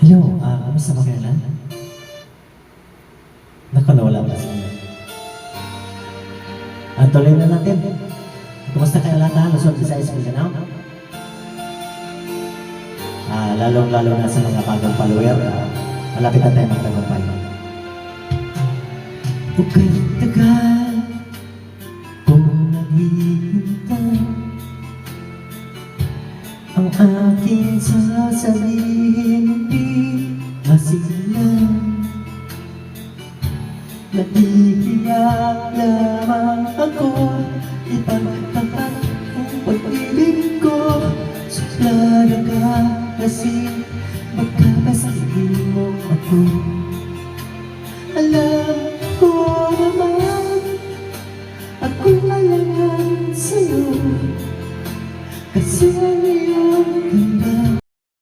Hello, kamusta ba kayo na? Naku, nawala pa siya. Tuloy na natin. Kumusta kayo lahat ha? Luzon, Visayas, Mindanao? Lalong-lalo na sa mga bagong follower. Malapit na tayo magtagumpay. Bukay tagal kung naghihintay ang aking sasabihin di masilang nahihiyak lamang ako ipagtapat ang pag-ibig ko sa plaga kasi